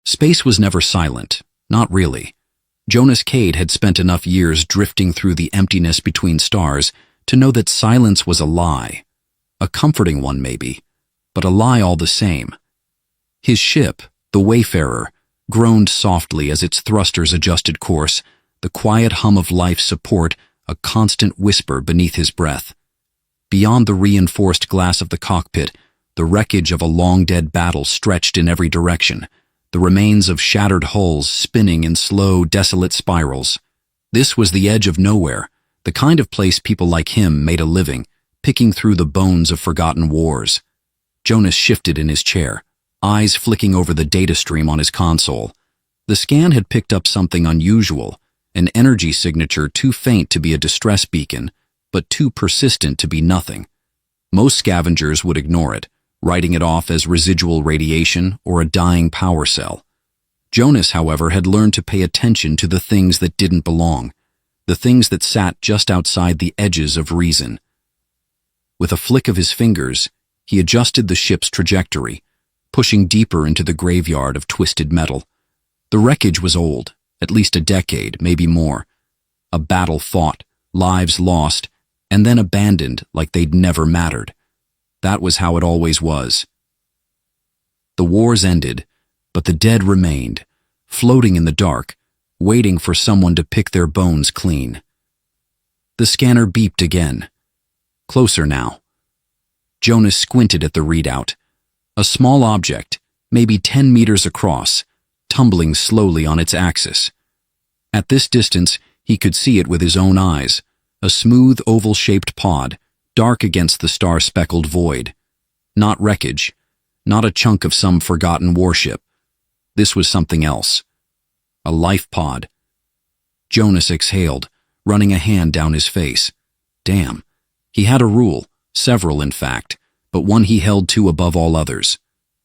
Space was never silent, not really. Jonas Cade had spent enough years drifting through the emptiness between stars to know that silence was a lie. A comforting one, maybe, but a lie all the same. His ship, the Wayfarer, groaned softly as its thrusters adjusted course, the quiet hum of life's support a constant whisper beneath his breath. Beyond the reinforced glass of the cockpit, the wreckage of a long-dead battle stretched in every direction, the remains of shattered hulls spinning in slow, desolate spirals. This was the edge of nowhere, the kind of place people like him made a living, picking through the bones of forgotten wars. Jonas shifted in his chair, eyes flicking over the data stream on his console. The scan had picked up something unusual, an energy signature too faint to be a distress beacon, but too persistent to be nothing. Most scavengers would ignore it, writing it off as residual radiation or a dying power cell. Jonas, however, had learned to pay attention to the things that didn't belong, the things that sat just outside the edges of reason. With a flick of his fingers, he adjusted the ship's trajectory, pushing deeper into the graveyard of twisted metal. The wreckage was old, at least a decade, maybe more. A battle fought, lives lost, and then abandoned like they'd never mattered. That was how it always was. The wars ended, but the dead remained, floating in the dark, waiting for someone to pick their bones clean. The scanner beeped again. Closer now. Jonas squinted at the readout. A small object, maybe 10 meters across, tumbling slowly on its axis. At this distance, he could see it with his own eyes, a smooth oval-shaped pod, dark against the star-speckled void. Not wreckage, not a chunk of some forgotten warship. This was something else. A life pod. Jonas exhaled, running a hand down his face. Damn. He had a rule, several in fact, but one he held to above all others.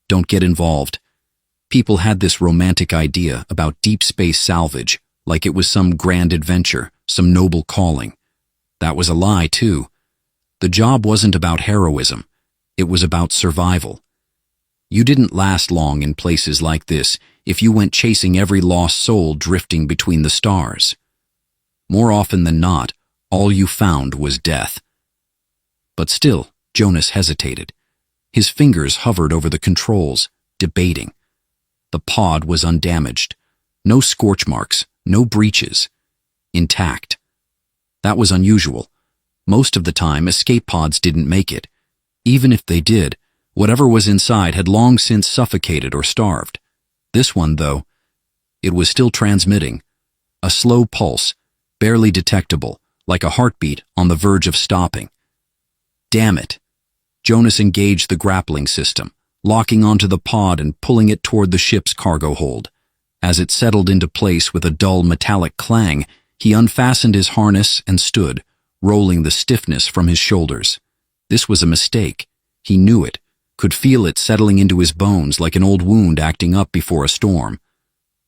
Don't get involved. People had this romantic idea about deep space salvage, like it was some grand adventure, some noble calling. That was a lie, too. The job wasn't about heroism. It was about survival. You didn't last long in places like this if you went chasing every lost soul drifting between the stars. More often than not, all you found was death. But still, Jonas hesitated. His fingers hovered over the controls, debating. The pod was undamaged. No scorch marks, no breaches. Intact. That was unusual. Most of the time, escape pods didn't make it. Even if they did, whatever was inside had long since suffocated or starved. This one, though, it was still transmitting. A slow pulse, barely detectable, like a heartbeat on the verge of stopping. Damn it. Jonas engaged the grappling system, locking onto the pod and pulling it toward the ship's cargo hold. As it settled into place with a dull metallic clang, he unfastened his harness and stood, rolling the stiffness from his shoulders. This was a mistake. He knew it, could feel it settling into his bones like an old wound acting up before a storm.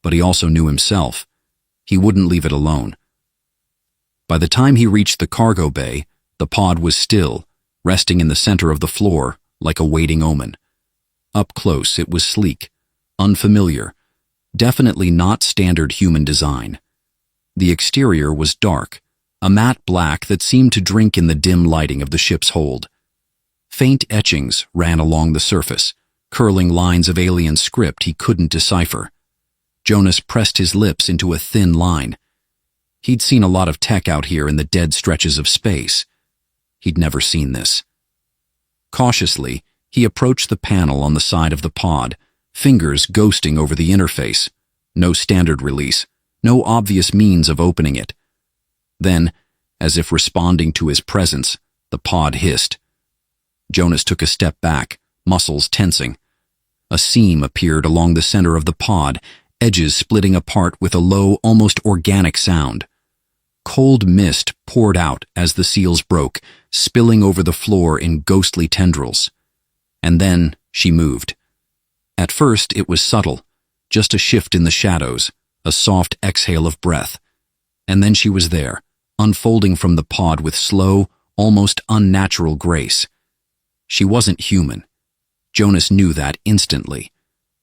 But he also knew himself. He wouldn't leave it alone. By the time he reached the cargo bay, the pod was still, resting in the center of the floor like a waiting omen. Up close, it was sleek, unfamiliar, definitely not standard human design. The exterior was dark, a matte black that seemed to drink in the dim lighting of the ship's hold. Faint etchings ran along the surface, curling lines of alien script he couldn't decipher. Jonas pressed his lips into a thin line. He'd seen a lot of tech out here in the dead stretches of space. He'd never seen this. Cautiously, he approached the panel on the side of the pod, fingers ghosting over the interface. No standard release, no obvious means of opening it. Then, as if responding to his presence, the pod hissed. Jonas took a step back, muscles tensing. A seam appeared along the center of the pod, edges splitting apart with a low, almost organic sound. Cold mist poured out as the seals broke, spilling over the floor in ghostly tendrils. And then she moved. At first, it was subtle, just a shift in the shadows, a soft exhale of breath. And then she was there, unfolding from the pod with slow, almost unnatural grace. She wasn't human. Jonas knew that instantly.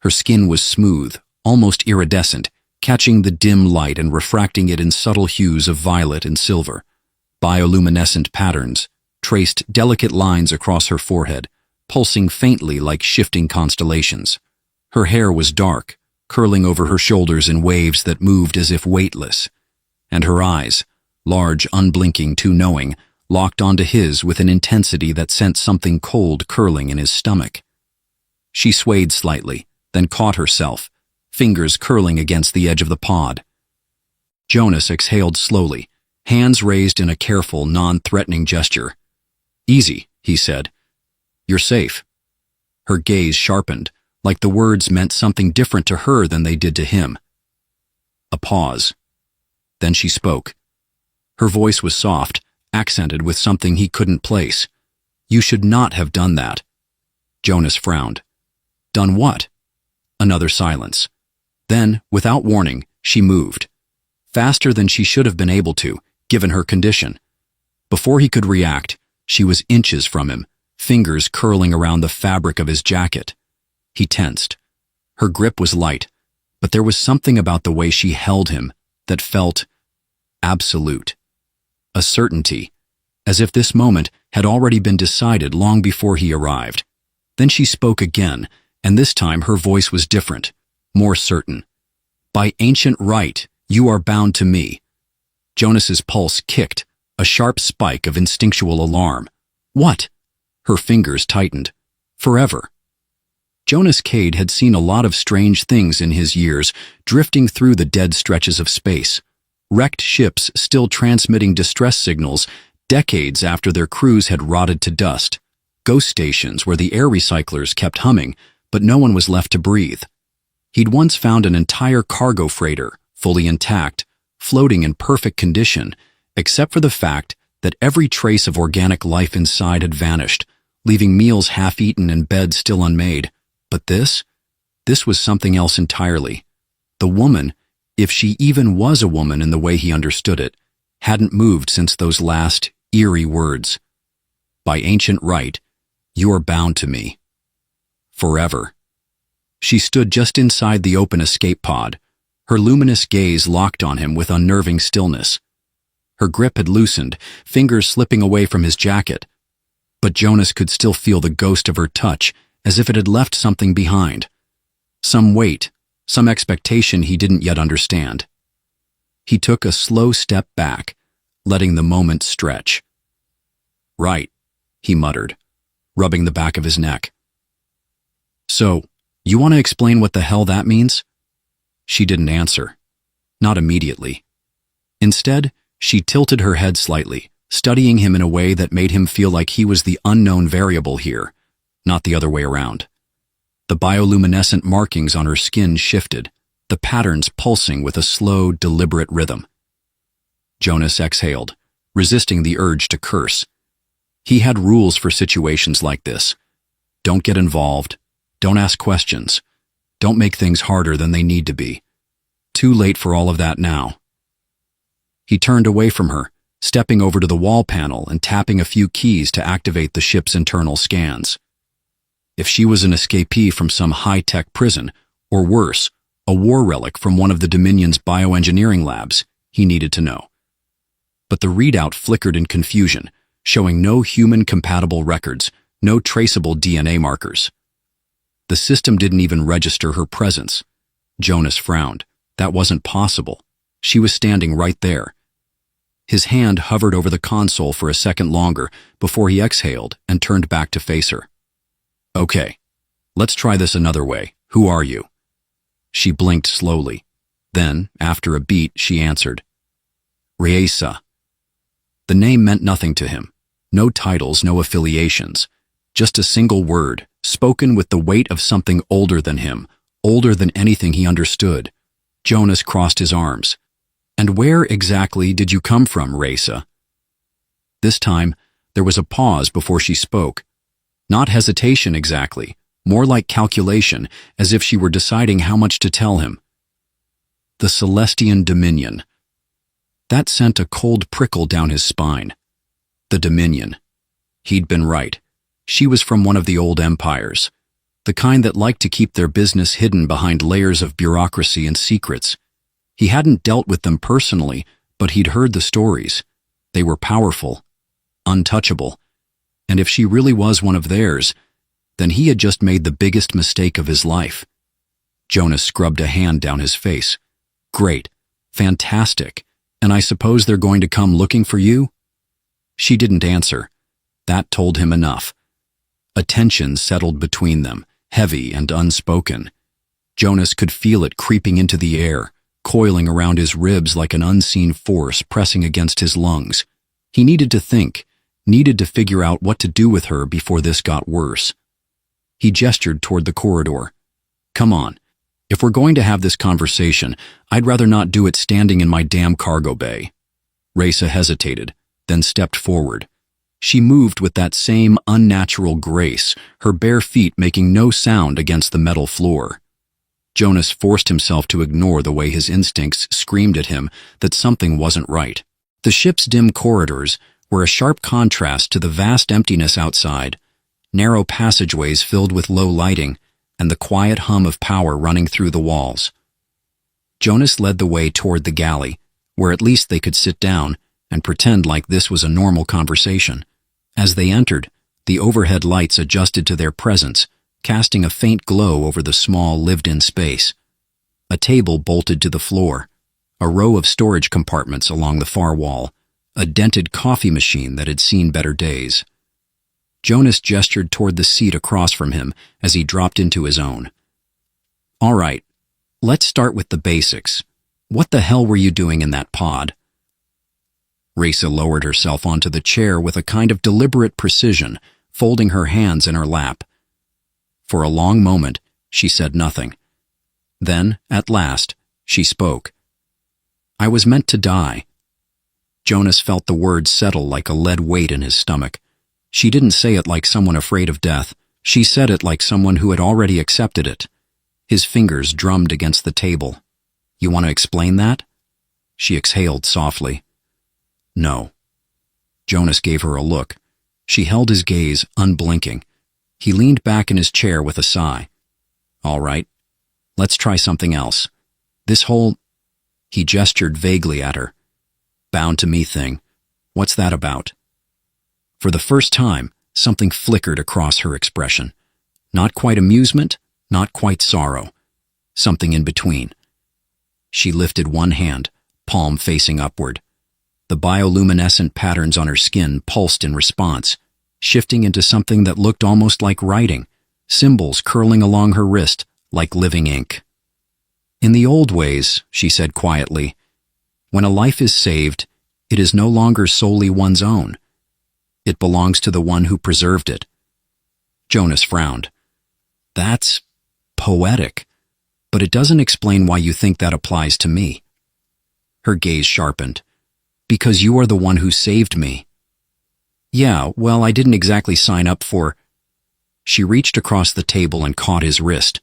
Her skin was smooth, almost iridescent, catching the dim light and refracting it in subtle hues of violet and silver. Bioluminescent patterns traced delicate lines across her forehead, pulsing faintly like shifting constellations. Her hair was dark, curling over her shoulders in waves that moved as if weightless. And her eyes, large, unblinking, too knowing, locked onto his with an intensity that sent something cold curling in his stomach. She swayed slightly, then caught herself, fingers curling against the edge of the pod. Jonas exhaled slowly, hands raised in a careful, non-threatening gesture. "Easy," he said. "You're safe." Her gaze sharpened, like the words meant something different to her than they did to him. A pause. Then she spoke. Her voice was soft, accented with something he couldn't place. "You should not have done that." Jonas frowned. "Done what?" Another silence. Then, without warning, she moved. Faster than she should have been able to, given her condition. Before he could react, she was inches from him, fingers curling around the fabric of his jacket. He tensed. Her grip was light, but there was something about the way she held him that felt absolute. A certainty, as if this moment had already been decided long before he arrived. Then she spoke again, and this time her voice was different, more certain. "By ancient right, you are bound to me." Jonas's pulse kicked, a sharp spike of instinctual alarm. "What?" Her fingers tightened. "Forever." Jonas Cade had seen a lot of strange things in his years, drifting through the dead stretches of space. Wrecked ships still transmitting distress signals decades after their crews had rotted to dust. Ghost stations where the air recyclers kept humming, but no one was left to breathe. He'd once found an entire cargo freighter, fully intact, floating in perfect condition, except for the fact that every trace of organic life inside had vanished, leaving meals half-eaten and beds still unmade. But this was something else entirely. The woman, if she even was a woman in the way he understood it, hadn't moved since those last, eerie words. "By ancient right, you are bound to me. Forever." She stood just inside the open escape pod, her luminous gaze locked on him with unnerving stillness. Her grip had loosened, fingers slipping away from his jacket. But Jonas could still feel the ghost of her touch, as if it had left something behind. Some weight, some expectation he didn't yet understand. He took a slow step back, letting the moment stretch. "Right," he muttered, rubbing the back of his neck. "So, you want to explain what the hell that means?" She didn't answer. Not immediately. Instead, she tilted her head slightly, studying him in a way that made him feel like he was the unknown variable here, not the other way around. The bioluminescent markings on her skin shifted, the patterns pulsing with a slow, deliberate rhythm. Jonas exhaled, resisting the urge to curse. He had rules for situations like this. Don't get involved. Don't ask questions. Don't make things harder than they need to be. Too late for all of that now. He turned away from her, stepping over to the wall panel and tapping a few keys to activate the ship's internal scans. If she was an escapee from some high-tech prison, or worse, a war relic from one of the Dominion's bioengineering labs, he needed to know. But the readout flickered in confusion, showing no human-compatible records, no traceable DNA markers. The system didn't even register her presence. Jonas frowned. That wasn't possible. She was standing right there. His hand hovered over the console for a second longer before he exhaled and turned back to face her. "Okay, let's try this another way. Who are you?" She blinked slowly. Then, after a beat, she answered. "Raisa." The name meant nothing to him. No titles, no affiliations. Just a single word, spoken with the weight of something older than him, older than anything he understood. Jonas crossed his arms. "And where exactly did you come from, Raisa?" This time, there was a pause before she spoke. Not hesitation exactly, more like calculation, as if she were deciding how much to tell him. "The Celestian Dominion." That sent a cold prickle down his spine. The Dominion. He'd been right. She was from one of the old empires. the kind that liked to keep their business hidden behind layers of bureaucracy and secrets. He hadn't dealt with them personally, but he'd heard the stories. They were powerful, untouchable, and if she really was one of theirs, then he had just made the biggest mistake of his life. Jonas scrubbed a hand down his face. Great. Fantastic. And I suppose they're going to come looking for you? She didn't answer. That told him enough. A tension settled between them, heavy and unspoken. Jonas could feel it creeping into the air, coiling around his ribs like an unseen force pressing against his lungs. He needed to think, needed to figure out what to do with her before this got worse. He gestured toward the corridor. Come on. If we're going to have this conversation, I'd rather not do it standing in my damn cargo bay. Raisa hesitated, then stepped forward. She moved with that same unnatural grace, her bare feet making no sound against the metal floor. Jonas forced himself to ignore the way his instincts screamed at him that something wasn't right. The ship's dim corridors were a sharp contrast to the vast emptiness outside, narrow passageways filled with low lighting, and the quiet hum of power running through the walls. Jonas led the way toward the galley, where at least they could sit down and pretend like this was a normal conversation. As they entered, the overhead lights adjusted to their presence, casting a faint glow over the small, lived-in space. A table bolted to the floor, a row of storage compartments along the far wall, a dented coffee machine that had seen better days. Jonas gestured toward the seat across from him as he dropped into his own. All right, let's start with the basics. What the hell were you doing in that pod? Raisa lowered herself onto the chair with a kind of deliberate precision, folding her hands in her lap. For a long moment, she said nothing. Then, at last, she spoke. I was meant to die. Jonas felt the words settle like a lead weight in his stomach. She didn't say it like someone afraid of death. She said it like someone who had already accepted it. His fingers drummed against the table. You want to explain that? She exhaled softly. No. Jonas gave her a look. She held his gaze, unblinking. He leaned back in his chair with a sigh. All right. Let's try something else. This whole... He gestured vaguely at her. Bound to me thing. What's that about? For the first time, something flickered across her expression. Not quite amusement, not quite sorrow. Something in between. She lifted one hand, palm facing upward. The bioluminescent patterns on her skin pulsed in response, shifting into something that looked almost like writing, symbols curling along her wrist like living ink. In the old ways, she said quietly, when a life is saved, it is no longer solely one's own. It belongs to the one who preserved it. Jonas frowned. That's poetic, but it doesn't explain why you think that applies to me. Her gaze sharpened. Because you are the one who saved me. Yeah, well, I didn't exactly sign up for... She reached across the table and caught his wrist.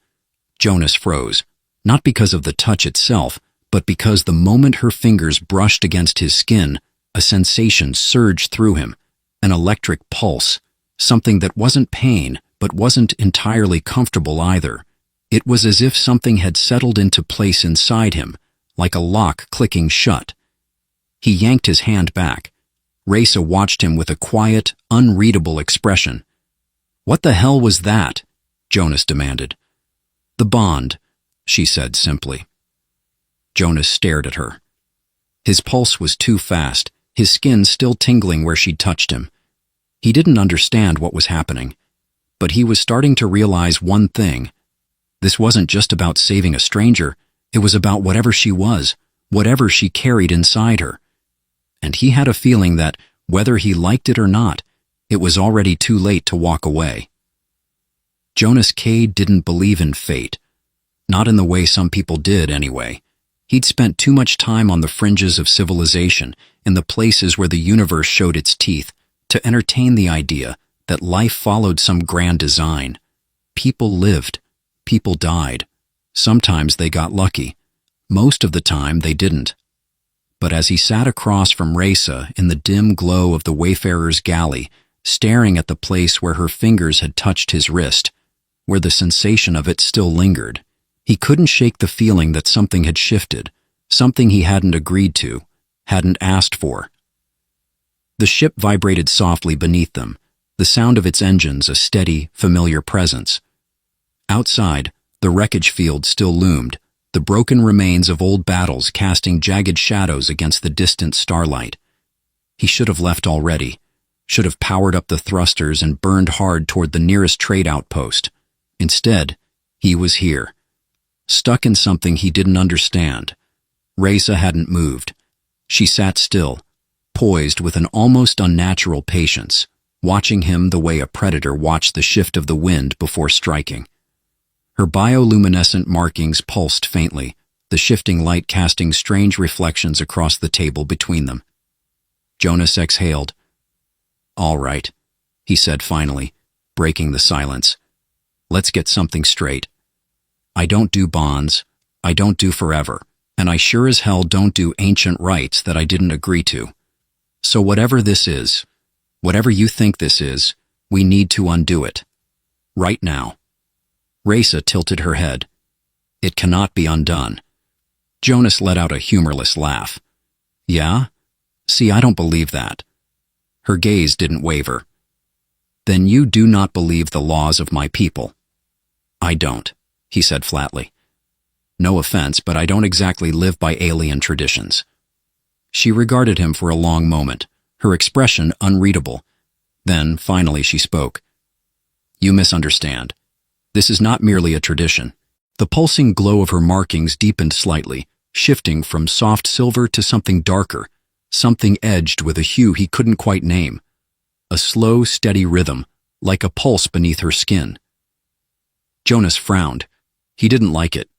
Jonas froze, not because of the touch itself, but because the moment her fingers brushed against his skin, a sensation surged through him, an electric pulse, something that wasn't pain, but wasn't entirely comfortable either. It was as if something had settled into place inside him, like a lock clicking shut. He yanked his hand back. Raisa watched him with a quiet, unreadable expression. What the hell was that? Jonas demanded. The bond, she said simply. Jonas stared at her. His pulse was too fast, his skin still tingling where she'd touched him. He didn't understand what was happening, but he was starting to realize one thing. This wasn't just about saving a stranger, it was about whatever she was, whatever she carried inside her. And he had a feeling that, whether he liked it or not, it was already too late to walk away. Jonas Cade didn't believe in fate. Not in the way some people did, anyway. He'd spent too much time on the fringes of civilization, in the places where the universe showed its teeth, to entertain the idea that life followed some grand design. People lived. People died. Sometimes they got lucky. Most of the time they didn't. But as he sat across from Raisa in the dim glow of the Wayfarer's galley, staring at the place where her fingers had touched his wrist, where the sensation of it still lingered. He couldn't shake the feeling that something had shifted, something he hadn't agreed to, hadn't asked for. The ship vibrated softly beneath them, the sound of its engines a steady, familiar presence. Outside, the wreckage field still loomed, the broken remains of old battles casting jagged shadows against the distant starlight. He should have left already, should have powered up the thrusters and burned hard toward the nearest trade outpost. Instead, he was here, stuck in something he didn't understand. Raisa hadn't moved. She sat still, poised with an almost unnatural patience, watching him the way a predator watched the shift of the wind before striking. Her bioluminescent markings pulsed faintly, the shifting light casting strange reflections across the table between them. Jonas exhaled. "All right," he said finally, breaking the silence. "Let's get something straight. I don't do bonds, I don't do forever, and I sure as hell don't do ancient rites that I didn't agree to. So whatever this is, whatever you think this is, we need to undo it. Right now." Raisa tilted her head. "It cannot be undone." Jonas let out a humorless laugh. "Yeah? See, I don't believe that." Her gaze didn't waver. "Then you do not believe the laws of my people." "I don't," he said flatly. "No offense, but I don't exactly live by alien traditions." She regarded him for a long moment, her expression unreadable. Then, finally, she spoke. "You misunderstand. This is not merely a tradition." The pulsing glow of her markings deepened slightly, shifting from soft silver to something darker, something edged with a hue he couldn't quite name. A slow, steady rhythm, like a pulse beneath her skin. Jonas frowned. He didn't like it.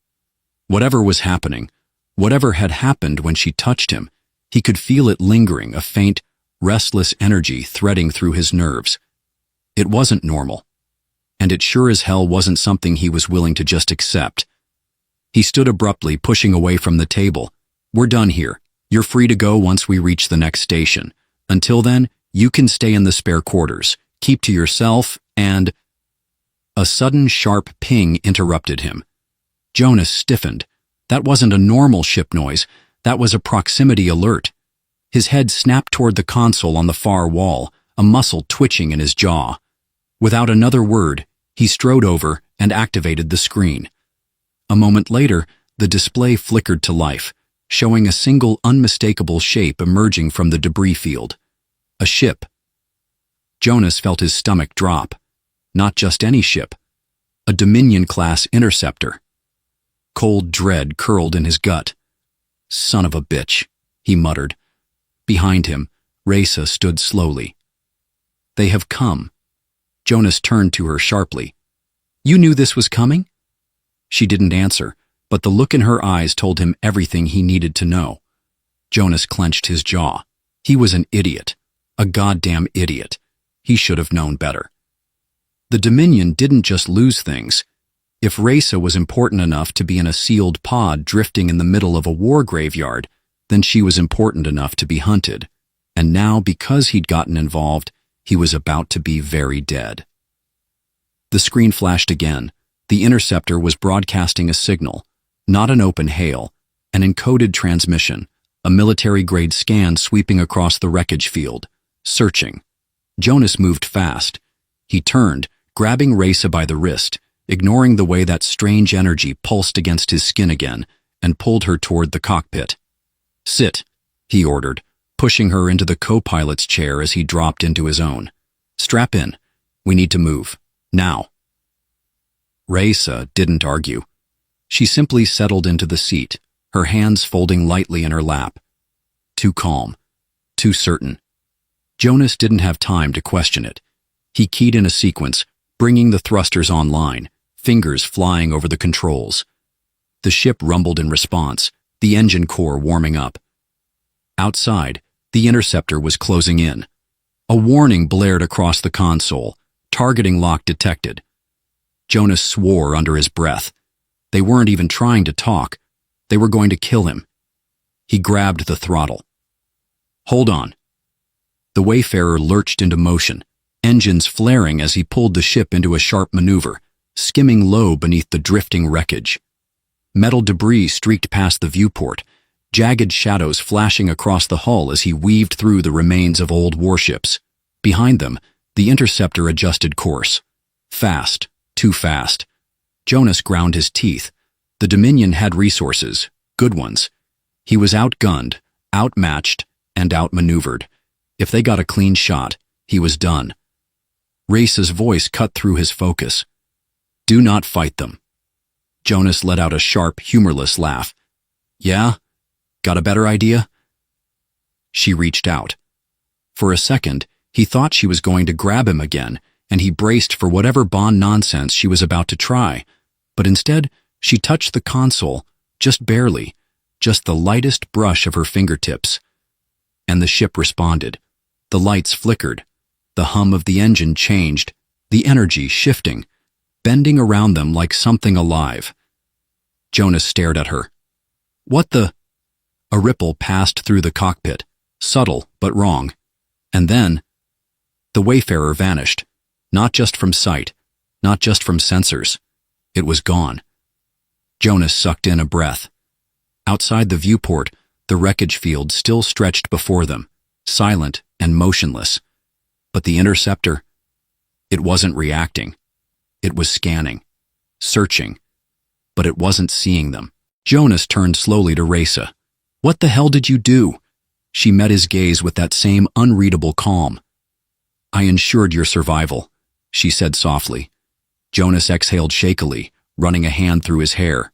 Whatever was happening, whatever had happened when she touched him, he could feel it lingering, a faint, restless energy threading through his nerves. It wasn't normal. And it sure as hell wasn't something he was willing to just accept. He stood abruptly, pushing away from the table. "We're done here. You're free to go once we reach the next station. Until then, you can stay in the spare quarters, keep to yourself, and—" A sudden sharp ping interrupted him. Jonas stiffened. That wasn't a normal ship noise. That was a proximity alert. His head snapped toward the console on the far wall, a muscle twitching in his jaw. Without another word, he strode over and activated the screen. A moment later, the display flickered to life, showing a single unmistakable shape emerging from the debris field. A ship. Jonas felt his stomach drop. Not just any ship. A Dominion-class interceptor. Cold dread curled in his gut. "Son of a bitch," he muttered. Behind him, Raisa stood slowly. "They have come." Jonas turned to her sharply. "You knew this was coming?" She didn't answer, but the look in her eyes told him everything he needed to know. Jonas clenched his jaw. He was an idiot. A goddamn idiot. He should have known better. The Dominion didn't just lose things. If Raisa was important enough to be in a sealed pod drifting in the middle of a war graveyard, then she was important enough to be hunted. And now, because he'd gotten involved, he was about to be very dead. The screen flashed again. The interceptor was broadcasting a signal, not an open hail, an encoded transmission, a military-grade scan sweeping across the wreckage field, searching. Jonas moved fast. He turned, grabbing Raisa by the wrist, ignoring the way that strange energy pulsed against his skin again, and pulled her toward the cockpit. "Sit," he ordered, pushing her into the co-pilot's chair as he dropped into his own. "Strap in. We need to move. Now." Raisa didn't argue. She simply settled into the seat, her hands folding lightly in her lap. Too calm. Too certain. Jonas didn't have time to question it. He keyed in a sequence, bringing the thrusters online, fingers flying over the controls. The ship rumbled in response, the engine core warming up. Outside, the interceptor was closing in. A warning blared across the console, targeting lock detected. Jonas swore under his breath. They weren't even trying to talk. They were going to kill him. He grabbed the throttle. "Hold on." The Wayfarer lurched into motion, engines flaring as he pulled the ship into a sharp maneuver, skimming low beneath the drifting wreckage. Metal debris streaked past the viewport, jagged shadows flashing across the hull as he weaved through the remains of old warships. Behind them, the interceptor adjusted course. Fast, too fast. Jonas ground his teeth. The Dominion had resources, good ones. He was outgunned, outmatched, and outmaneuvered. If they got a clean shot, he was done. Race's voice cut through his focus. Do not fight them. Jonas let out a sharp, humorless laugh. Yeah? Got a better idea? She reached out. For a second, he thought she was going to grab him again, and he braced for whatever Bond nonsense she was about to try. But instead, she touched the console, just barely, just the lightest brush of her fingertips. And the ship responded. The lights flickered. The hum of the engine changed, the energy shifting, bending around them like something alive. Jonas stared at her. What the? A ripple passed through the cockpit, subtle but wrong. And then, the Wayfarer vanished, not just from sight, not just from sensors. It was gone. Jonas sucked in a breath. Outside the viewport, the wreckage field still stretched before them, silent and motionless. But the interceptor, it wasn't reacting. It was scanning, searching, but it wasn't seeing them. Jonas turned slowly to Raisa. What the hell did you do? She met his gaze with that same unreadable calm. I ensured your survival, she said softly. Jonas exhaled shakily, running a hand through his hair.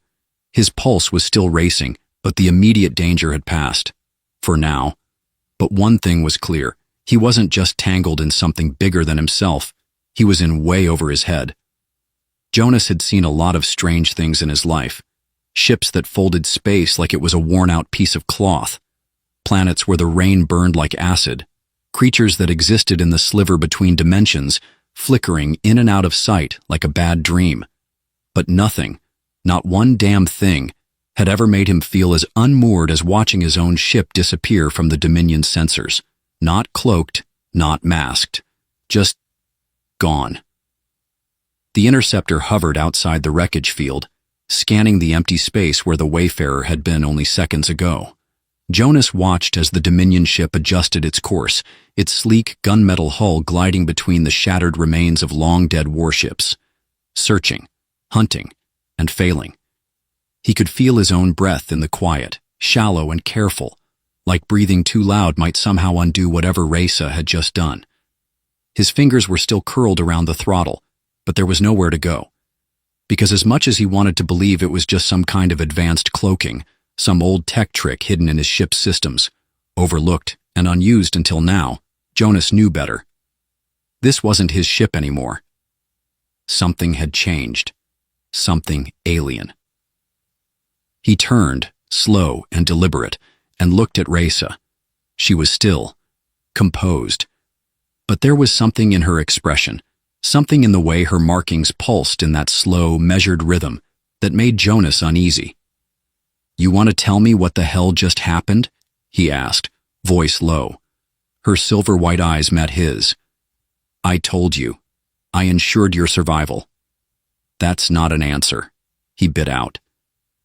His pulse was still racing, but the immediate danger had passed. For now. But one thing was clear. He wasn't just tangled in something bigger than himself. He was in way over his head. Jonas had seen a lot of strange things in his life. Ships that folded space like it was a worn-out piece of cloth. Planets where the rain burned like acid. Creatures that existed in the sliver between dimensions, flickering in and out of sight like a bad dream. But nothing, not one damn thing, had ever made him feel as unmoored as watching his own ship disappear from the Dominion sensors. Not cloaked, not masked. Just gone. The interceptor hovered outside the wreckage field, scanning the empty space where the Wayfarer had been only seconds ago. Jonas watched as the Dominion ship adjusted its course, its sleek gunmetal hull gliding between the shattered remains of long-dead warships. Searching, hunting, and failing. He could feel his own breath in the quiet, shallow and careful, like breathing too loud might somehow undo whatever Raisa had just done. His fingers were still curled around the throttle, but there was nowhere to go. Because as much as he wanted to believe it was just some kind of advanced cloaking, some old tech trick hidden in his ship's systems, overlooked and unused until now, Jonas knew better. This wasn't his ship anymore. Something had changed. Something alien. He turned, slow and deliberate, and looked at Raisa. She was still, composed. But there was something in her expression, something in the way her markings pulsed in that slow, measured rhythm that made Jonas uneasy. You want to tell me what the hell just happened? He asked, voice low. Her silver-white eyes met his. I told you. I ensured your survival. That's not an answer, he bit out.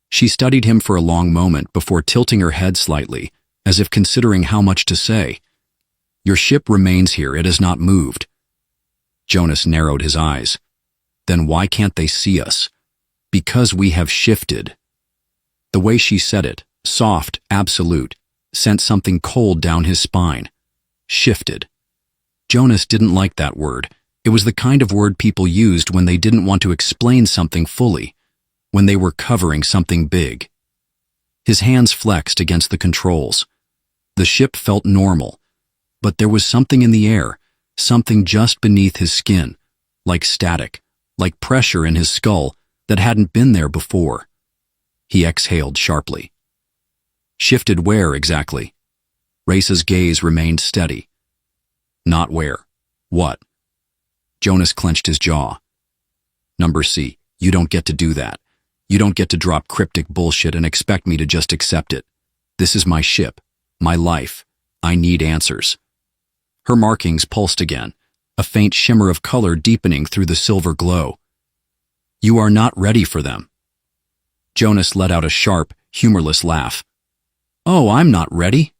She studied him for a long moment before tilting her head slightly, as if considering how much to say. Your ship remains here, it has not moved. Jonas narrowed his eyes. Then why can't they see us? Because we have shifted. The way she said it, soft, absolute, sent something cold down his spine. Shifted. Jonas didn't like that word. It was the kind of word people used when they didn't want to explain something fully, when they were covering something big. His hands flexed against the controls. The ship felt normal, but there was something in the air, something just beneath his skin, like static, like pressure in his skull that hadn't been there before. He exhaled sharply. Shifted where exactly? Raisa's gaze remained steady. Not where. What? Jonas clenched his jaw. Number C, you don't get to do that. You don't get to drop cryptic bullshit and expect me to just accept it. This is my ship, my life. I need answers. Her markings pulsed again, a faint shimmer of color deepening through the silver glow. You are not ready for them. Jonas let out a sharp, humorless laugh. Oh, I'm not ready.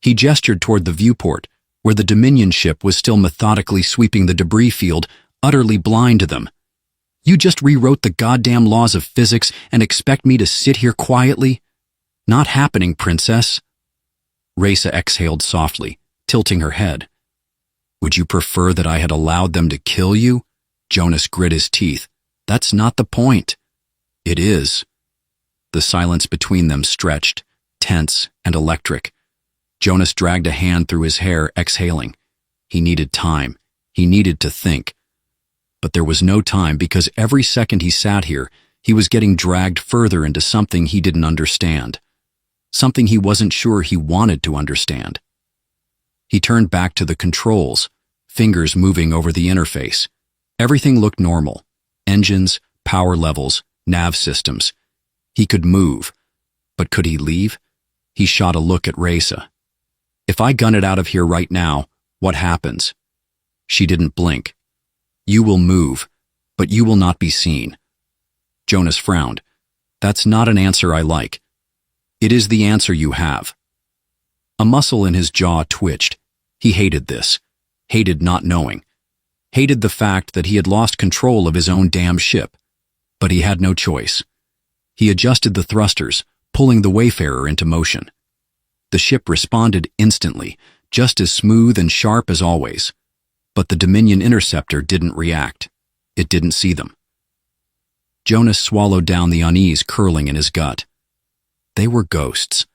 He gestured toward the viewport, where the Dominion ship was still methodically sweeping the debris field, utterly blind to them. You just rewrote the goddamn laws of physics and expect me to sit here quietly? Not happening, princess. Raisa exhaled softly, tilting her head. Would you prefer that I had allowed them to kill you? Jonas grit his teeth. That's not the point. It is. The silence between them stretched, tense and electric. Jonas dragged a hand through his hair, exhaling. He needed time. He needed to think. But there was no time because every second he sat here, he was getting dragged further into something he didn't understand. Something he wasn't sure he wanted to understand. He turned back to the controls, fingers moving over the interface. Everything looked normal. Engines, power levels, nav systems. He could move. But could he leave? He shot a look at Raisa. If I gun it out of here right now, what happens? She didn't blink. You will move, but you will not be seen. Jonas frowned. That's not an answer I like. It is the answer you have. A muscle in his jaw twitched. He hated this. Hated not knowing. Hated the fact that he had lost control of his own damn ship. But he had no choice. He adjusted the thrusters, pulling the Wayfarer into motion. The ship responded instantly, just as smooth and sharp as always. But the Dominion interceptor didn't react. It didn't see them. Jonas swallowed down the unease curling in his gut. They were ghosts.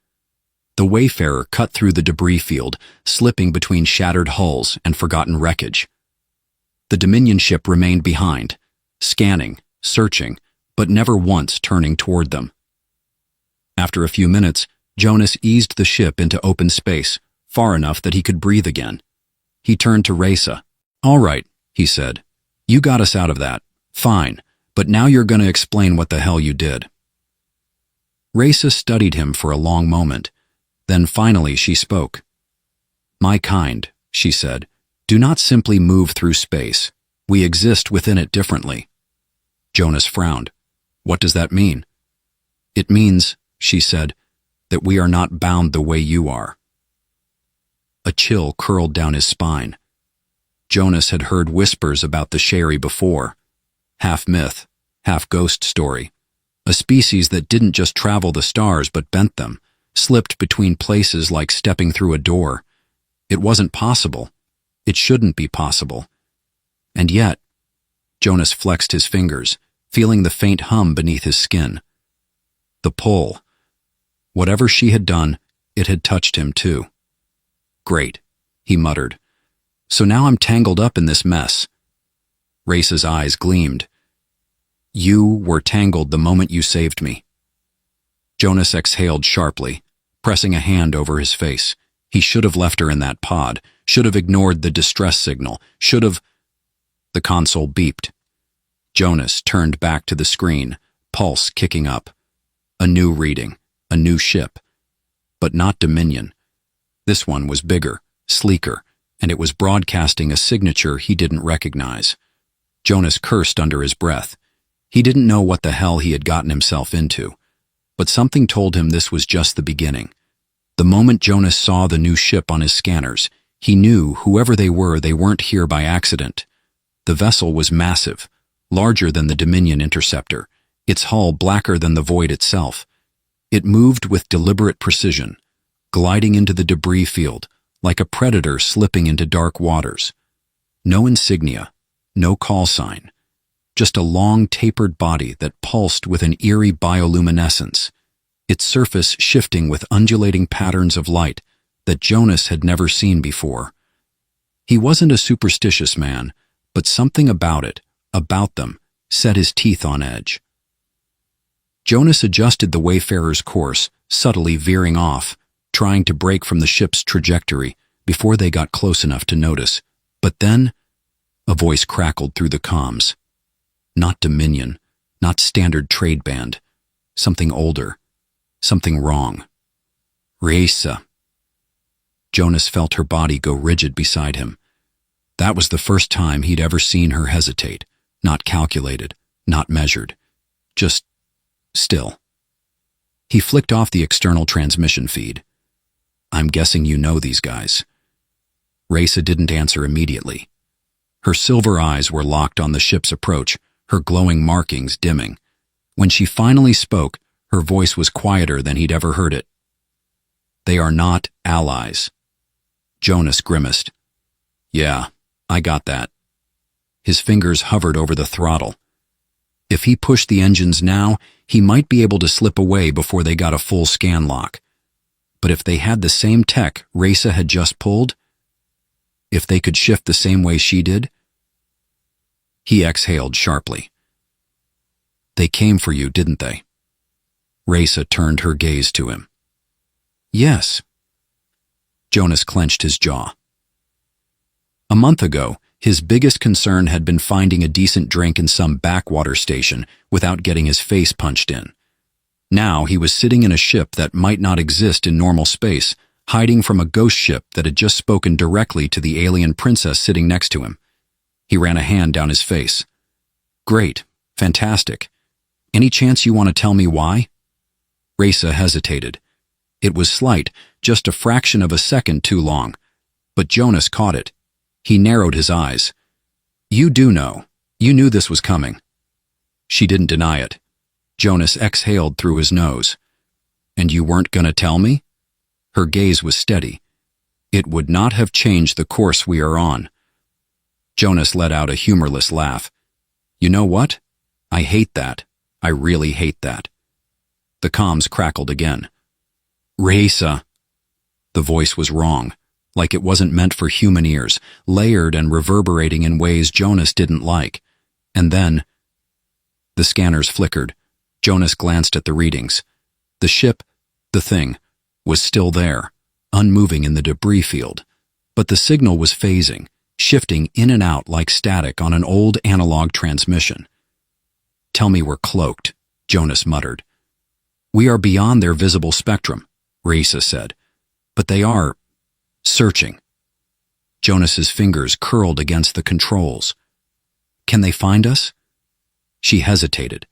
The Wayfarer cut through the debris field, slipping between shattered hulls and forgotten wreckage. The Dominion ship remained behind, scanning, searching, but never once turning toward them. After a few minutes, Jonas eased the ship into open space, far enough that he could breathe again. He turned to Raisa. All right, he said. You got us out of that. Fine, but now you're going to explain what the hell you did. Raisa studied him for a long moment. Then finally she spoke. My kind, she said, do not simply move through space. We exist within it differently. Jonas frowned. What does that mean? It means, she said, that we are not bound the way you are. A chill curled down his spine. Jonas had heard whispers about the Sherry before. Half myth, half ghost story. A species that didn't just travel the stars but bent them, slipped between places like stepping through a door. It wasn't possible. It shouldn't be possible. And yet, Jonas flexed his fingers, feeling the faint hum beneath his skin. The pull. Whatever she had done, it had touched him too. Great, he muttered. So now I'm tangled up in this mess. Raisa's eyes gleamed. You were tangled the moment you saved me. Jonas exhaled sharply, pressing a hand over his face. He should have left her in that pod, should have ignored the distress signal, should have... The console beeped. Jonas turned back to the screen, pulse kicking up. A new reading, a new ship. But not Dominion. This one was bigger, sleeker, and it was broadcasting a signature he didn't recognize. Jonas cursed under his breath. He didn't know what the hell he had gotten himself into. But something told him this was just the beginning. The moment Jonas saw the new ship on his scanners, he knew whoever they weren't here by accident. The vessel was massive, larger than the Dominion interceptor, its hull blacker than the void itself. It moved with deliberate precision, gliding into the debris field, like a predator slipping into dark waters. No insignia, no call sign, just a long tapered body that pulsed with an eerie bioluminescence, its surface shifting with undulating patterns of light that Jonas had never seen before. He wasn't a superstitious man, but something about them, set his teeth on edge. Jonas adjusted the Wayfarer's course, subtly veering off, trying to break from the ship's trajectory before they got close enough to notice. But then, a voice crackled through the comms. Not Dominion, not standard trade band. Something older. Something wrong. Raisa. Jonas felt her body go rigid beside him. That was the first time he'd ever seen her hesitate, not calculated, not measured, just still. He flicked off the external transmission feed. I'm guessing you know these guys. Raisa didn't answer immediately. Her silver eyes were locked on the ship's approach, her glowing markings dimming. When she finally spoke, her voice was quieter than he'd ever heard it. They are not allies. Jonas grimaced. Yeah, I got that. His fingers hovered over the throttle. If he pushed the engines now, he might be able to slip away before they got a full scan lock. But if they had the same tech Raisa had just pulled, if they could shift the same way she did, he exhaled sharply. They came for you, didn't they? Raisa turned her gaze to him. Yes. Jonas clenched his jaw. A month ago, his biggest concern had been finding a decent drink in some backwater station without getting his face punched in. Now he was sitting in a ship that might not exist in normal space, hiding from a ghost ship that had just spoken directly to the alien princess sitting next to him. He ran a hand down his face. Great. Fantastic. Any chance you want to tell me why? Raisa hesitated. It was slight, just a fraction of a second too long. But Jonas caught it. He narrowed his eyes. You do know. You knew this was coming. She didn't deny it. Jonas exhaled through his nose. And you weren't going to tell me? Her gaze was steady. It would not have changed the course we are on. Jonas let out a humorless laugh. You know what? I hate that. I really hate that. The comms crackled again. Raisa. The voice was wrong, like it wasn't meant for human ears, layered and reverberating in ways Jonas didn't like. And then, the scanners flickered. Jonas glanced at the readings. The ship, the thing, was still there, unmoving in the debris field. But the signal was phasing, shifting in and out like static on an old analog transmission. Tell me we're cloaked, Jonas muttered. We are beyond their visible spectrum, Raisa said. But they are searching. Jonas's fingers curled against the controls. Can they find us? She hesitated.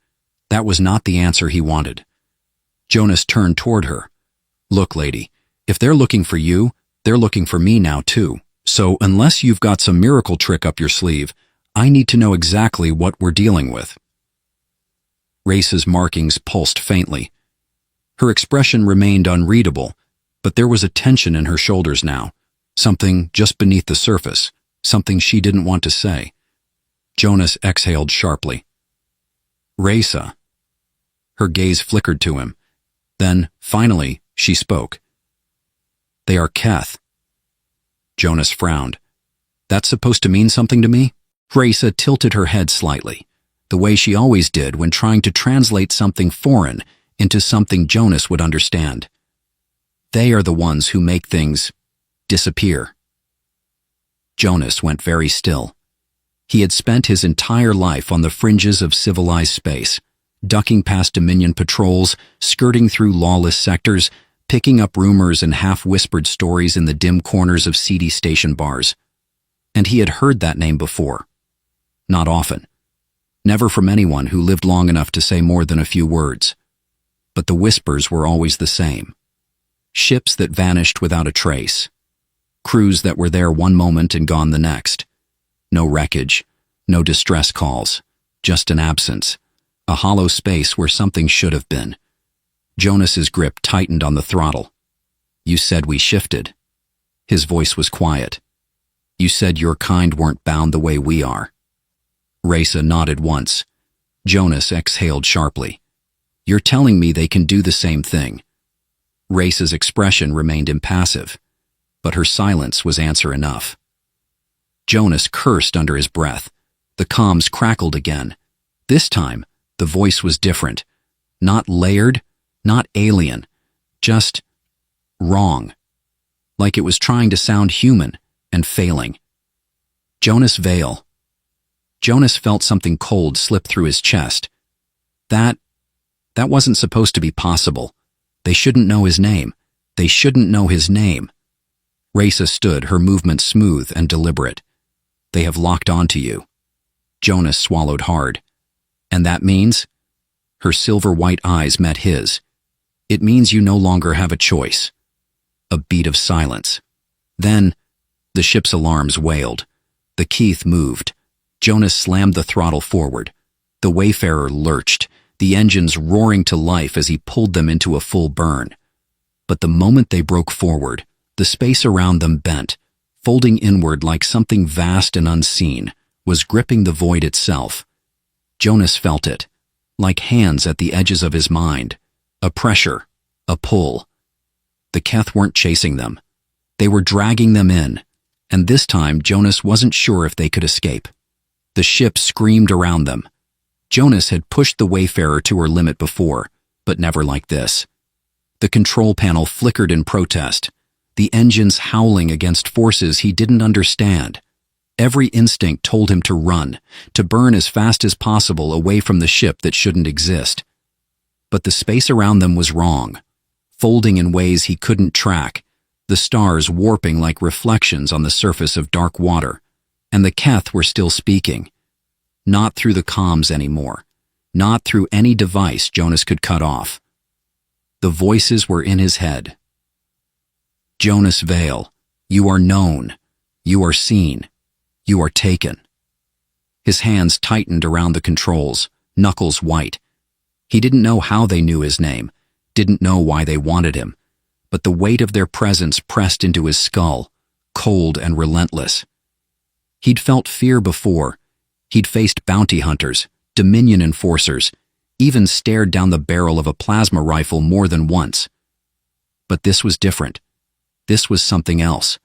That was not the answer he wanted. Jonas turned toward her. Look, lady, if they're looking for you, they're looking for me now too. So unless you've got some miracle trick up your sleeve, I need to know exactly what we're dealing with. Raisa's markings pulsed faintly. Her expression remained unreadable, but there was a tension in her shoulders now, something just beneath the surface, something she didn't want to say. Jonas exhaled sharply. Raisa. Her gaze flickered to him. Then, finally, she spoke. They are Keth. Jonas frowned. That's supposed to mean something to me? Raisa tilted her head slightly, the way she always did when trying to translate something foreign into something Jonas would understand. They are the ones who make things disappear. Jonas went very still. He had spent his entire life on the fringes of civilized space, ducking past Dominion patrols, skirting through lawless sectors, picking up rumors and half-whispered stories in the dim corners of seedy station bars. And he had heard that name before. Not often. Never from anyone who lived long enough to say more than a few words. But the whispers were always the same. Ships that vanished without a trace. Crews that were there one moment and gone the next. No wreckage, no distress calls, just an absence, a hollow space where something should have been. Jonas's grip tightened on the throttle. You said we shifted. His voice was quiet. You said your kind weren't bound the way we are. Raisa nodded once. Jonas exhaled sharply. You're telling me they can do the same thing. Raisa's expression remained impassive, but her silence was answer enough. Jonas cursed under his breath. The comms crackled again. This time, the voice was different. Not layered, not alien, just wrong. Like it was trying to sound human and failing. Jonas Vale. Jonas felt something cold slip through his chest. That wasn't supposed to be possible. They shouldn't know his name. They shouldn't know his name. Raisa stood, her movement smooth and deliberate. They have locked onto you. Jonas swallowed hard. And that means? Her silver-white eyes met his. It means you no longer have a choice. A beat of silence. Then, the ship's alarms wailed. The Keith moved. Jonas slammed the throttle forward. The Wayfarer lurched, the engines roaring to life as he pulled them into a full burn. But the moment they broke forward, the space around them bent, folding inward like something vast and unseen, was gripping the void itself. Jonas felt it, like hands at the edges of his mind. A pressure, a pull. The Keth weren't chasing them. They were dragging them in, and this time Jonas wasn't sure if they could escape. The ship screamed around them. Jonas had pushed the Wayfarer to her limit before, but never like this. The control panel flickered in protest, the engines howling against forces he didn't understand. Every instinct told him to run, to burn as fast as possible away from the ship that shouldn't exist. But the space around them was wrong, folding in ways he couldn't track, the stars warping like reflections on the surface of dark water, and the Keth were still speaking. Not through the comms anymore, not through any device Jonas could cut off. The voices were in his head. Jonas Vale, you are known, you are seen, you are taken. His hands tightened around the controls, knuckles white. He didn't know how they knew his name, didn't know why they wanted him, but the weight of their presence pressed into his skull, cold and relentless. He'd felt fear before. He'd faced bounty hunters, Dominion enforcers, even stared down the barrel of a plasma rifle more than once. But this was different. This was something else.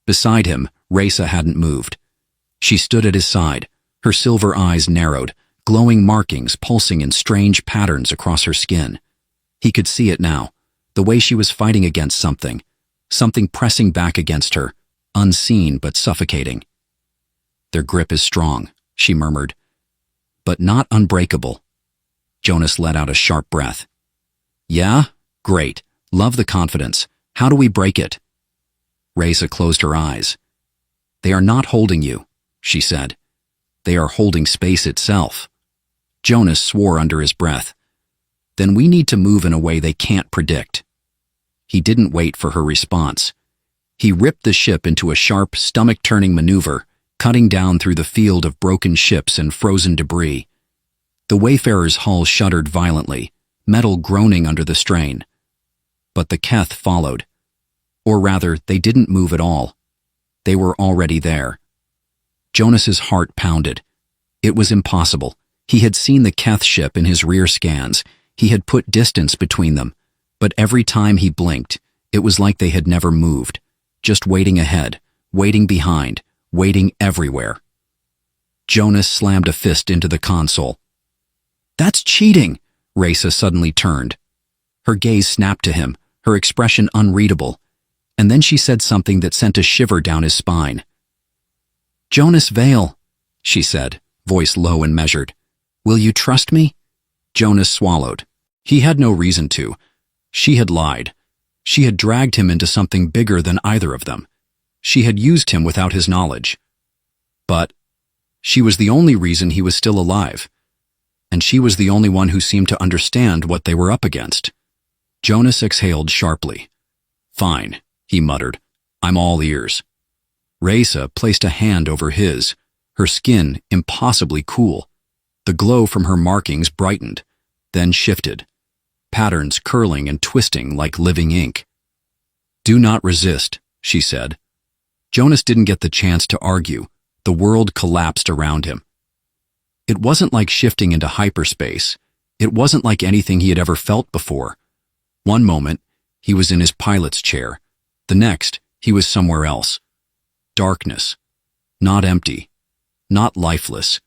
Beside him, Raisa hadn't moved. She stood at his side, her silver eyes narrowed, glowing markings pulsing in strange patterns across her skin. He could see it now, the way she was fighting against something pressing back against her, unseen but suffocating. Their grip is strong, she murmured, but not unbreakable. Jonas let out a sharp breath. Yeah? Great. Love the confidence. How do we break it? Raisa closed her eyes. They are not holding you, she said. They are holding space itself. Jonas swore under his breath. Then we need to move in a way they can't predict. He didn't wait for her response. He ripped the ship into a sharp, stomach-turning maneuver, cutting down through the field of broken ships and frozen debris. The Wayfarer's hull shuddered violently, metal groaning under the strain. But the Keth followed. Or rather, they didn't move at all. They were already there. Jonas's heart pounded. It was impossible. He had seen the Keth ship in his rear scans. He had put distance between them. But every time he blinked, it was like they had never moved, just waiting ahead, waiting behind, waiting everywhere. Jonas slammed a fist into the console. That's cheating! Raisa suddenly turned. Her gaze snapped to him, her expression unreadable, and then she said something that sent a shiver down his spine. Jonas Vale, she said, voice low and measured. Will you trust me? Jonas swallowed. He had no reason to. She had lied. She had dragged him into something bigger than either of them. She had used him without his knowledge. But she was the only reason he was still alive. And she was the only one who seemed to understand what they were up against. Jonas exhaled sharply. Fine, he muttered. I'm all ears. Raisa placed a hand over his, her skin impossibly cool. The glow from her markings brightened, then shifted, patterns curling and twisting like living ink. Do not resist, she said. Jonas didn't get the chance to argue. The world collapsed around him. It wasn't like shifting into hyperspace. It wasn't like anything he had ever felt before. One moment, he was in his pilot's chair. The next, he was somewhere else. Darkness. Not empty. Not lifeless.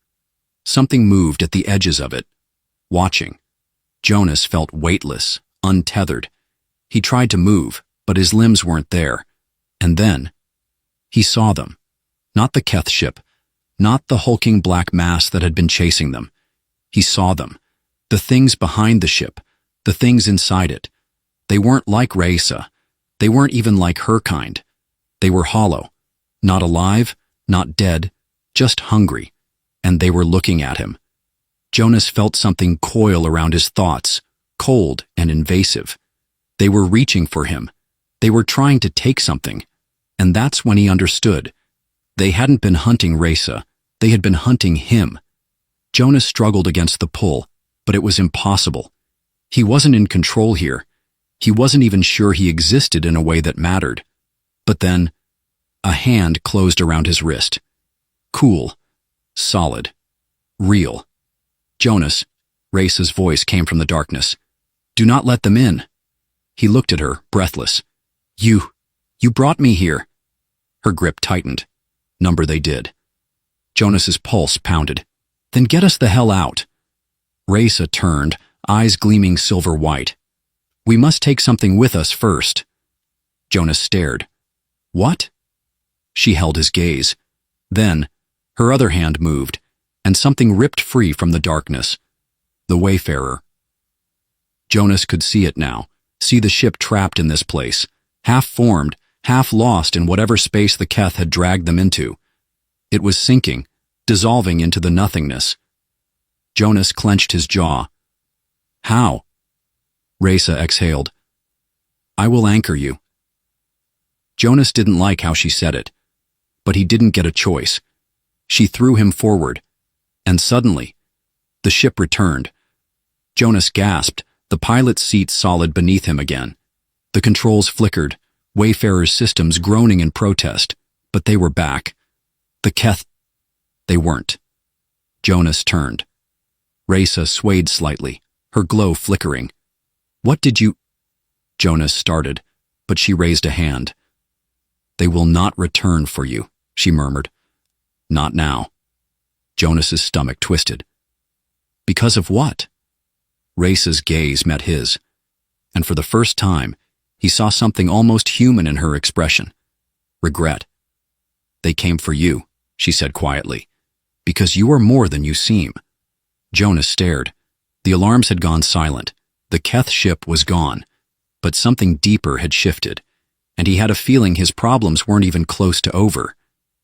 Something moved at the edges of it, watching. Jonas felt weightless, untethered. He tried to move, but his limbs weren't there. And then, he saw them. Not the Keth ship, not the hulking black mass that had been chasing them. He saw them. The things behind the ship, the things inside it. They weren't like Raisa. They weren't even like her kind. They were hollow. Not alive, not dead, just hungry. And they were looking at him. Jonas felt something coil around his thoughts, cold and invasive. They were reaching for him. They were trying to take something. And that's when he understood. They hadn't been hunting Reza. They had been hunting him. Jonas struggled against the pull, but it was impossible. He wasn't in control here. He wasn't even sure he existed in a way that mattered. But then, a hand closed around his wrist. Cool. Solid. Real. Jonas, Reza's voice came from the darkness. Do not let them in. He looked at her, breathless. You brought me here. Her grip tightened. Number they did. Jonas's pulse pounded. Then get us the hell out. Reza turned, eyes gleaming silver white. We must take something with us first. Jonas stared. What? She held his gaze. Then, her other hand moved, and something ripped free from the darkness. The Wayfarer. Jonas could see it now, see the ship trapped in this place, half-formed, half lost in whatever space the Keth had dragged them into. It was sinking, dissolving into the nothingness. Jonas clenched his jaw. How? Reza exhaled. I will anchor you. Jonas didn't like how she said it, but he didn't get a choice. She threw him forward, and suddenly, the ship returned. Jonas gasped, the pilot's seat solid beneath him again. The controls flickered, Wayfarer's systems groaning in protest, but they were back. The Keth... They weren't. Jonas turned. Reza swayed slightly, her glow flickering. What did you... Jonas started, but she raised a hand. They will not return for you, she murmured. Not now. Jonas's stomach twisted. Because of what? Reza's gaze met his, and for the first time, he saw something almost human in her expression. Regret. They came for you, she said quietly, because you are more than you seem. Jonas stared. The alarms had gone silent. The Keth ship was gone, but something deeper had shifted, and he had a feeling his problems weren't even close to over.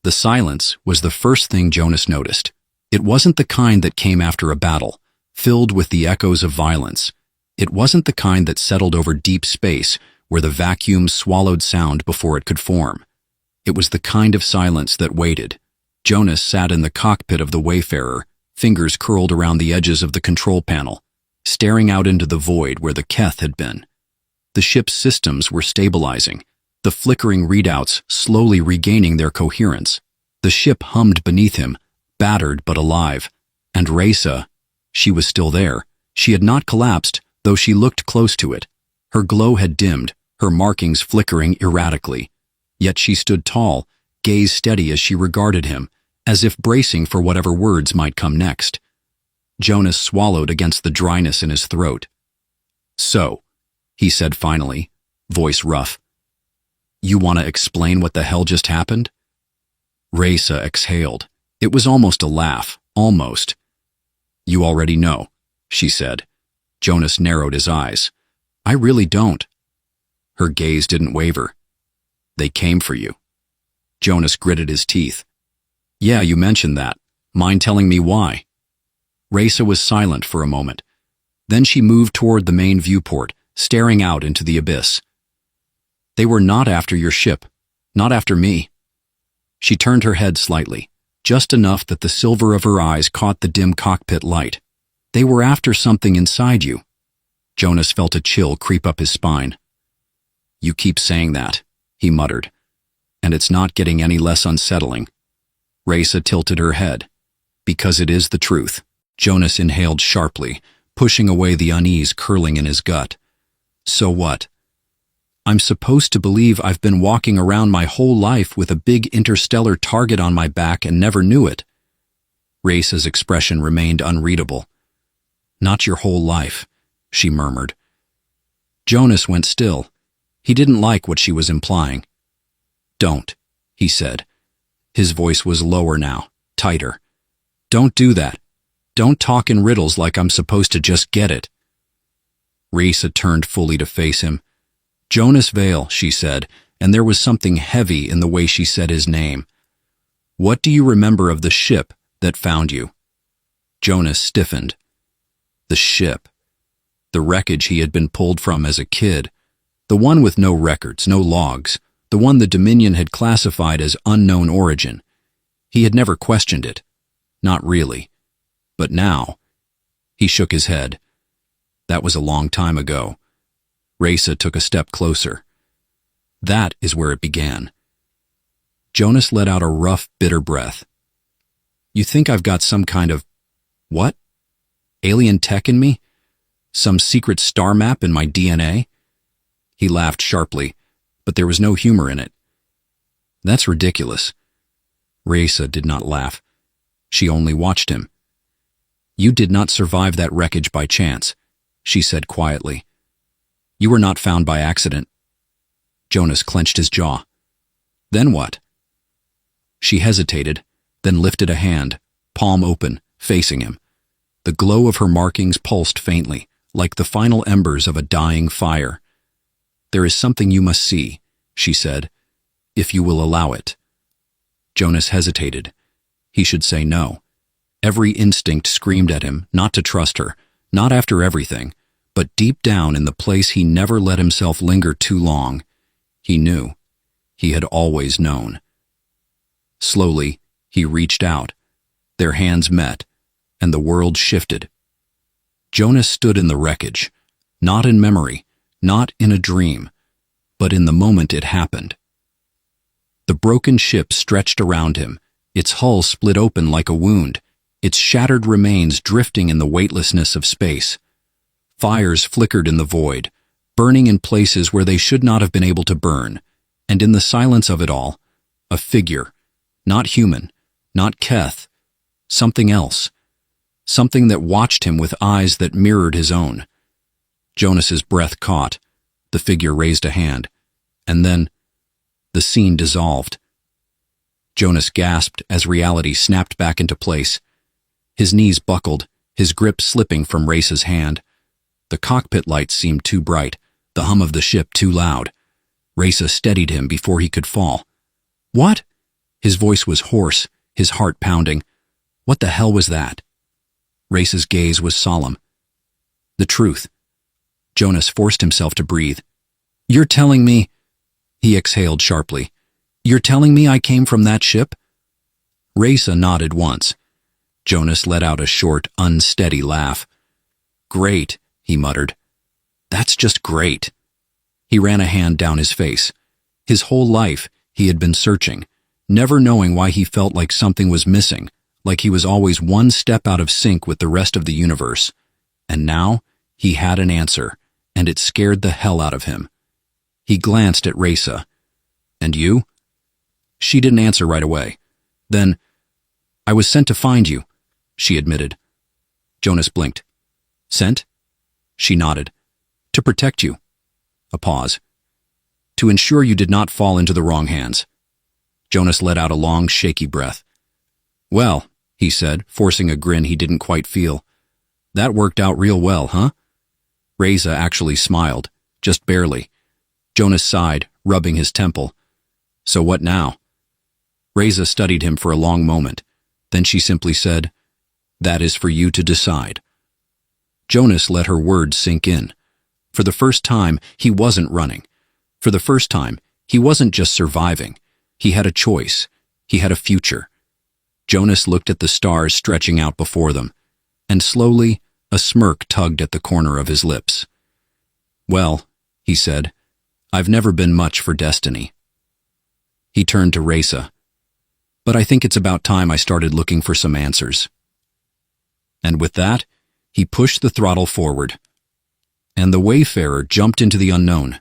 The silence was the first thing Jonas noticed. It wasn't the kind that came after a battle, filled with the echoes of violence. It wasn't the kind that settled over deep space, where the vacuum swallowed sound before it could form. It was the kind of silence that waited. Jonas sat in the cockpit of the Wayfarer, fingers curled around the edges of the control panel, staring out into the void where the Keth had been. The ship's systems were stabilizing, the flickering readouts slowly regaining their coherence. The ship hummed beneath him, battered but alive. And Reza, she was still there. She had not collapsed, though she looked close to it. Her glow had dimmed, her markings flickering erratically. Yet she stood tall, gaze steady as she regarded him, as if bracing for whatever words might come next. Jonas swallowed against the dryness in his throat. So, he said finally, voice rough. You want to explain what the hell just happened? Reza exhaled. It was almost a laugh, almost. You already know, she said. Jonas narrowed his eyes. I really don't. Her gaze didn't waver. They came for you. Jonas gritted his teeth. Yeah, you mentioned that. Mind telling me why? Reza was silent for a moment. Then she moved toward the main viewport, staring out into the abyss. They were not after your ship, not after me. She turned her head slightly, just enough that the silver of her eyes caught the dim cockpit light. They were after something inside you. Jonas felt a chill creep up his spine. You keep saying that, he muttered, and it's not getting any less unsettling. Reza tilted her head. Because it is the truth. Jonas inhaled sharply, pushing away the unease curling in his gut. So what? I'm supposed to believe I've been walking around my whole life with a big interstellar target on my back and never knew it. Reza's expression remained unreadable. Not your whole life, she murmured. Jonas went still. He didn't like what she was implying. Don't, he said. His voice was lower now, tighter. Don't do that. Don't talk in riddles like I'm supposed to just get it. Reza turned fully to face him. Jonas Vale, she said, and there was something heavy in the way she said his name. What do you remember of the ship that found you? Jonas stiffened. The ship. The wreckage he had been pulled from as a kid. The one with no records, no logs. The one the Dominion had classified as unknown origin. He had never questioned it. Not really. But now, he shook his head. That was a long time ago. Reza took a step closer. That is where it began. Jonas let out a rough, bitter breath. You think I've got some kind of, what? Alien tech in me? Some secret star map in my DNA? He laughed sharply, but there was no humor in it. That's ridiculous. Reza did not laugh. She only watched him. You did not survive that wreckage by chance, she said quietly. You were not found by accident. Jonas clenched his jaw. Then what? She hesitated, then lifted a hand, palm open, facing him. The glow of her markings pulsed faintly, like the final embers of a dying fire. There is something you must see, she said, if you will allow it. Jonas hesitated. He should say no. Every instinct screamed at him not to trust her, not after everything, but deep down in the place he never let himself linger too long. He knew. He had always known. Slowly, he reached out. Their hands met, and the world shifted. Jonas stood in the wreckage, not in memory, not in a dream, but in the moment it happened. The broken ship stretched around him, its hull split open like a wound, its shattered remains drifting in the weightlessness of space. Fires flickered in the void, burning in places where they should not have been able to burn, and in the silence of it all, a figure, not human, not Keth, something else, something that watched him with eyes that mirrored his own. Jonas's breath caught. The figure raised a hand, and then the scene dissolved. Jonas gasped as reality snapped back into place. His knees buckled, his grip slipping from Reza's hand. The cockpit lights seemed too bright, the hum of the ship too loud. Reza steadied him before he could fall. What? His voice was hoarse, his heart pounding. What the hell was that? Reza's gaze was solemn. The truth. Jonas forced himself to breathe. You're telling me... He exhaled sharply. You're telling me I came from that ship? Reza nodded once. Jonas let out a short, unsteady laugh. Great, he muttered. That's just great. He ran a hand down his face. His whole life, he had been searching, never knowing why he felt like something was missing, like he was always one step out of sync with the rest of the universe. And now, he had an answer, and it scared the hell out of him. He glanced at Reza. And you? She didn't answer right away. Then, I was sent to find you, she admitted. Jonas blinked. Sent? She nodded. To protect you. A pause. To ensure you did not fall into the wrong hands. Jonas let out a long, shaky breath. Well, he said, forcing a grin he didn't quite feel. That worked out real well, huh? Reza actually smiled, just barely. Jonas sighed, rubbing his temple. So what now? Reza studied him for a long moment. Then she simply said, That is for you to decide. Jonas let her words sink in. For the first time, he wasn't running. For the first time, he wasn't just surviving. He had a choice. He had a future. Jonas looked at the stars stretching out before them, and slowly, a smirk tugged at the corner of his lips. Well, he said, I've never been much for destiny. He turned to Reza. But I think it's about time I started looking for some answers. And with that, he pushed the throttle forward. And the Wayfarer jumped into the unknown,